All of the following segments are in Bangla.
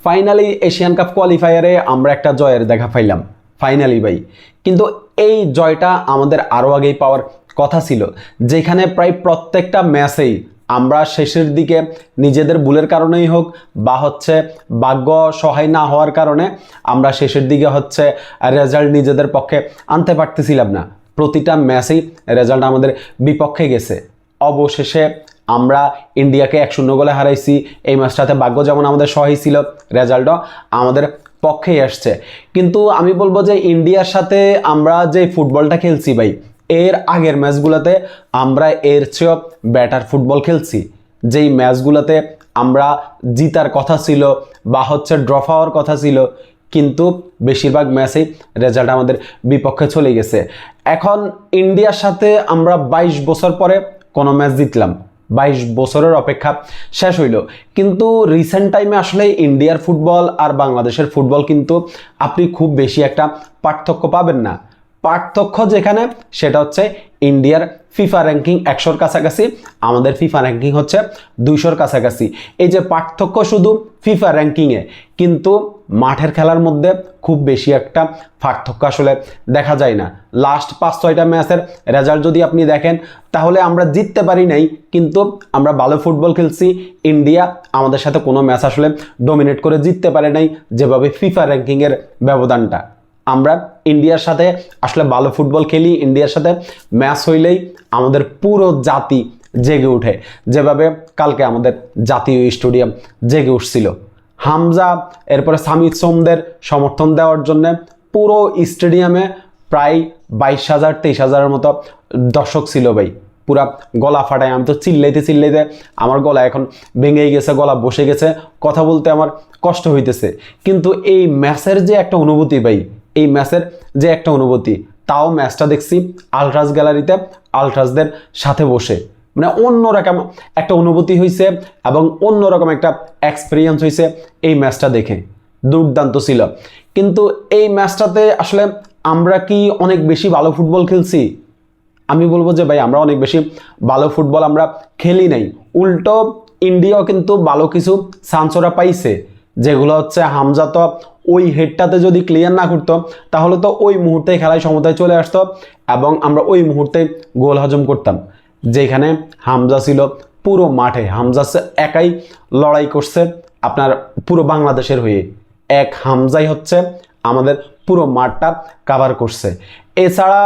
ফাইনালি এশিয়ান কাপ কোয়ালিফায়ারে আমরা একটা জয়ের দেখা পাইলাম ফাইনালি ভাই। কিন্তু এই জয়টা আমাদের আরও আগেই পাওয়ার কথা ছিল, যেখানে প্রায় প্রত্যেকটা ম্যাচেই আমরা শেষের দিকে নিজেদের ভুলের কারণেই হোক বা হচ্ছে ভাগ্য সহায় না হওয়ার কারণে আমরা শেষের দিকে হচ্ছে রেজাল্ট নিজেদের পক্ষে আনতে পারতেছিলাম না। প্রতিটা ম্যাচেই রেজাল্ট আমাদের বিপক্ষে গেছে। অবশেষে আমরা ইন্ডিয়াকে 1-0 গোলে হারাইছি। এই ম্যাচটাতে ভাগ্য যেমন আমাদের সহায় ছিল, রেজাল্টও আমাদের পক্ষেই আসছে। কিন্তু আমি বলবো যে ইন্ডিয়ার সাথে আমরা যে ফুটবলটা খেলছি ভাই, এর আগের ম্যাচগুলোতে আমরা এর চেয়েও বেটার ফুটবল খেলছি। যেই ম্যাচগুলোতে আমরা জিতার কথা ছিল বা হচ্ছে ড্র হওয়ার কথা ছিল, কিন্তু বেশিরভাগ ম্যাচেই রেজাল্ট আমাদের বিপক্ষে চলে গেছে। এখন ইন্ডিয়ার সাথে আমরা 22 বছর পরে কোনো ম্যাচ জিতলাম, 22 বছরের অপেক্ষা শেষ হইল। কিন্তু রিসেন্ট টাইমে আসলে ইন্ডিয়ার ফুটবল আর বাংলাদেশের ফুটবল কিন্তু আপনি খুব বেশি একটা পার্থক্য পাবেন না। পার্থক্য যেখানে সেটা হচ্ছে ইন্ডিয়ার ফিফা র্যাঙ্কিং 100-র কাছাকাছি, আমাদের ফিফা র্যাঙ্কিং হচ্ছে 200-র কাছাকাছি। এই যে পার্থক্য শুধু ফিফা র্যাঙ্কিংয়ে, কিন্তু মাঠের খেলার মধ্যে খুব বেশি একটা পার্থক্য আসলে দেখা যায় না। লাস্ট 5-6টা ম্যাচের রেজাল্ট যদি আপনি দেখেন, তাহলে আমরা জিততে পারি নাই, কিন্তু আমরা ভালো ফুটবল খেলছি। ইন্ডিয়া আমাদের সাথে কোনো ম্যাচ আসলে ডমিনেট করে জিততে পারে নাই, যেভাবে ফিফা র্যাঙ্কিংয়ের ব্যবধানটা। আমরা ইন্ডিয়ার সাথে আসলে ভালো ফুটবল খেলি, ইন্ডিয়ার সাথে ম্যাচ হইলেই আমাদের পুরো জাতি জেগে উঠে, যেভাবে কালকে আমাদের জাতীয় স্টেডিয়াম জেগে উঠছিল। হামজা এরপরে সামিদ সোমদের সমর্থন দেওয়ার জন্য পুরো স্টেডিয়ামে প্রায় 22,000-23,000-এর মতো দর্শক ছিল ভাই। পুরা গলা ফাটায়, আমি তো চিল্লাইতে চিল্লাইতে আমার গলা এখন ভেঙেই গেছে, গলা বসে গেছে, কথা বলতে আমার কষ্ট হইতেছে। কিন্তু এই ম্যাচের যে একটা অনুভূতি ভাই, এই ম্যাচের যে একটা অনুভূতি, তাও ম্যাচটা দেখছি আলট্রাস গ্যালারিতে আলট্রাসদের সাথে বসে, মানে অন্যরকম একটা অনুভূতি হয়েছে এবং অন্যরকম একটা এক্সপিরিয়েন্স হয়েছে এই ম্যাচটা দেখে। দুর্দান্ত ছিল। কিন্তু এই ম্যাচটাতে আসলে আমরা কি অনেক বেশি ভালো ফুটবল খেলছি? আমি বলবো যে ভাই, আমরা অনেক বেশি ভালো ফুটবল আমরা খেলি নাই। উল্টো ইন্ডিয়াও কিন্তু ভালো কিছু চান্স ওরা পাইছে, যেগুলো হচ্ছে হামজা তো ওই হেডটাতে যদি ক্লিয়ার না করতো, তাহলে তো ওই মুহূর্তে খেলায় সমতায় চলে আসতো এবং আমরা ওই মুহূর্তে গোল হজম করতাম। যেখানে হামজা ছিল পুরো মাঠে, হামজা একাই লড়াই করছে আপনার পুরো বাংলাদেশের হয়ে। এক হামজাই হচ্ছে আমাদের পুরো মাঠটা কাভার করছে। এছাড়া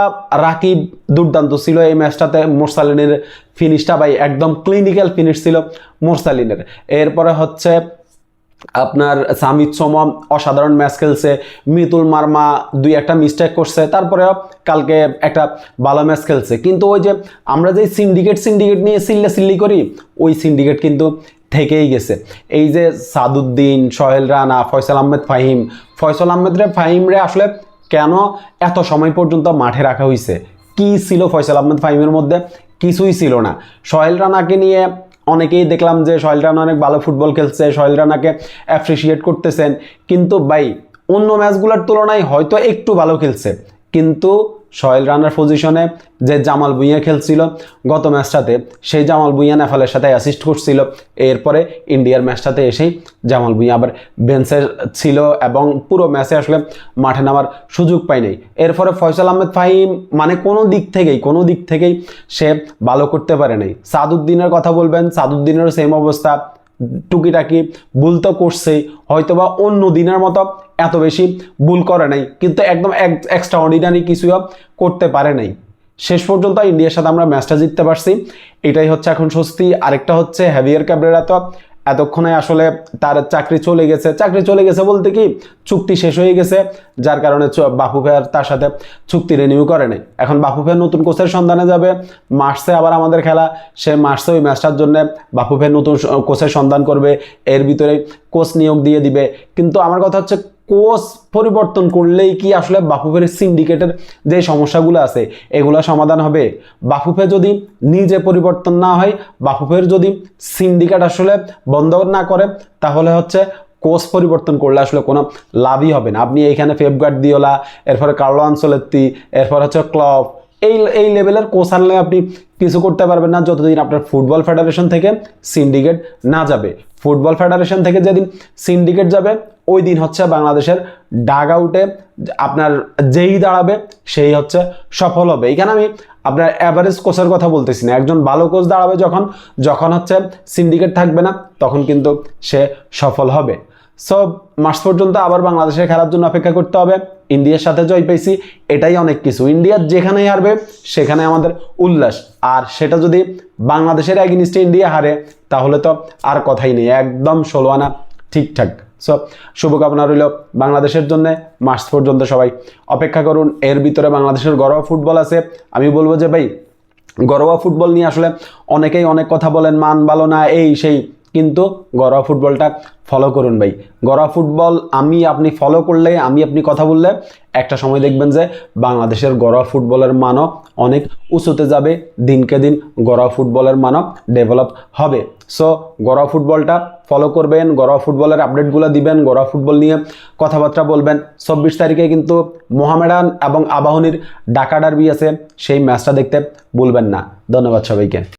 রাকিব দুর্দান্ত ছিল এই ম্যাচটাতে। মোরসালিনের ফিনিশটা ভাই একদম ক্লিনিক্যাল ফিনিশ ছিল মোরসালিনের। এরপরে হচ্ছে আপনার সামিদ সোমম অসাধারণ ম্যাচ খেলছে। মিতুল মার্মা 2-1টা মিস্টেক করছে, তারপরেও কালকে একটা ভালো ম্যাচ খেলছে। কিন্তু ওই যে আমরা যে সিন্ডিকেট নিয়ে সিল্লি করি, ওই সিন্ডিকেট কিন্তু থেকেই গেছে। এই যে সাদুদ্দিন, সোহেল রানা, ফয়সাল আহমেদ ফাহিমরে আসলে কেন এত সময় পর্যন্ত মাঠে রাখা হয়েছে? কি ছিল ফয়সাল আহমেদ ফাহিমের মধ্যে? কিছুই ছিল না। সোহেল রানাকে নিয়ে অনেকেই দেখলাম যে সোহেল রানা অনেক ভালো ফুটবল খেলছে, সোহেল রানাকে অ্যাপ্রিসিয়েট করতেছেন, কিন্তু ভাই অন্য ম্যাচগুলোর তুলনায় হয়তো একটু ভালো খেলছে। কিন্তু সোহেল রানার পজিশনে যে জামাল ভুঁইয়া খেলছিল গত ম্যাচটাতে, সেই জামাল ভুঁইয়া নেপালের সাথে অ্যাসিস্ট করছিল। এরপরে ইন্ডিয়ার ম্যাচটাতে এসেই জামাল ভুঁইয়া আবার বেঞ্চে ছিল এবং পুরো ম্যাচে আসলে মাঠে নামার সুযোগ পায় নাই। এরপরে ফয়সাল আহমেদ ফাহিম মানে কোনো দিক থেকেই সে ভালো করতে পারে নাই। সাদুদ্দিনের কথা বলবেন, সাদুদ্দিনেরও সেম অবস্থা, টুকিটাকি ভুল তো করছেই, হয়তোবা অন্য দিনের মতো এত বেশি ভুল করে নাই, কিন্তু একদম এক্সট্রা অর্ডিনারি কিছুও করতে পারে নাই। শেষ পর্যন্ত ইন্ডিয়ার সাথে আমরা ম্যাচটা জিততে পারছি, এটাই হচ্ছে এখন স্বস্তি। আরেকটা হচ্ছে হ্যাভিয়ার ক্যাব্রেরা তো এতক্ষণে আসলে তার চাকরি চলে গেছে বলতে কি, চুক্তি শেষ হয়ে গেছে, যার কারণে বাফু ভাইয়ার তার সাথে চুক্তি রিনিউ করে নাই। এখন বাফু ভাইয়ার নতুন কোচের সন্ধানে যাবে। মার্চে আবার আমাদের খেলা, সে মার্চে ওই ম্যাচটার জন্য বাফু ভাইয়ার নতুন কোচের সন্ধান করবে, এর ভিতরে কোচ নিয়োগ দিয়ে দিবে। কিন্তু আমার কথা হচ্ছে, কোচ পরিবর্তন করলেই কি আসলে বাফুফের সিন্ডিকেটের যে সমস্যাগুলো আছে এগুলো সমাধান হবে? বাফুফে যদি নিজে পরিবর্তন না হয়, বাফুফের যদি সিন্ডিকেট আসলে বন্ধ না করে, তাহলে হচ্ছে কোচ পরিবর্তন করলে আসলে কোনো লাভই হবে না। আপনি এইখানে পেপ গার্দিওলা, এরপরে কার্লো আনচেলত্তি, এরপর হচ্ছে ক্লপ, এই লেভেলের কোচ আনলে আপনি কিছু করতে পারবেন না যতদিন আপনার ফুটবল ফেডারেশন থেকে সিন্ডিকেট না যাবে। ফুটবল ফেডারেশন থেকে যেদিন সিন্ডিকেট যাবে ওই দিন হচ্ছে বাংলাদেশের ডাগ আউটে আপনার যেই দাঁড়াবে সেই হচ্ছে সফল হবে। এখানে আমি আপনার অ্যাভারেজ কোচের কথা বলতেছি না, একজন ভালো কোচ দাঁড়াবে যখন যখন হচ্ছে সিন্ডিকেট থাকবে না তখন কিন্তু সে সফল হবে। সো মার্চ পর্যন্ত আবার বাংলাদেশের খেলার জন্য অপেক্ষা করতে হবে। ইন্ডিয়ার সাথে জয় পেয়েছি, এটাই অনেক কিছু। ইন্ডিয়া যেখানেই হারবে সেখানে আমাদের উল্লাস, আর সেটা যদি বাংলাদেশের এগেইনস্টে ইন্ডিয়া হারে তাহলে তো আর কথাই নেই, একদম 16 আনা ঠিকঠাক। সো শুভকামনা রইল বাংলাদেশের জন্য। মার্চ পর্যন্ত সবাই অপেক্ষা করুন। এর ভিতরে বাংলাদেশের ঘরোয়া ফুটবল আছে। আমি বলবো যে ভাই, ঘরোয়া ফুটবল নিয়ে আসলে অনেকেই অনেক কথা বলেন, মান ভালো না এই সেই, কিন্তু ঘরোয়া ফুটবলটা ফলো করুন ভাই। ঘরোয়া ফুটবল আমি আপনি ফলো করলে, আমি আপনি কথা বললে একটা সময় দেখবেন যে বাংলাদেশের ঘরোয়া ফুটবলের মানও অনেক উঁচুতে যাবে। দিনকে দিন ঘরোয়া ফুটবলের মানও ডেভেলপ হবে। সো ঘরোয়া ফুটবলটা ফলো করবেন, ঘরোয়া ফুটবলের আপডেটগুলো দিবেন, ঘরোয়া ফুটবল নিয়ে কথাবার্তা বলবেন। 24 তারিখে কিন্তু মোহামেডান এবং আবাহনীর ঢাকা ডার্বি আছে, সেই ম্যাচটা দেখতে ভুলবেন না। ধন্যবাদ সবাইকে।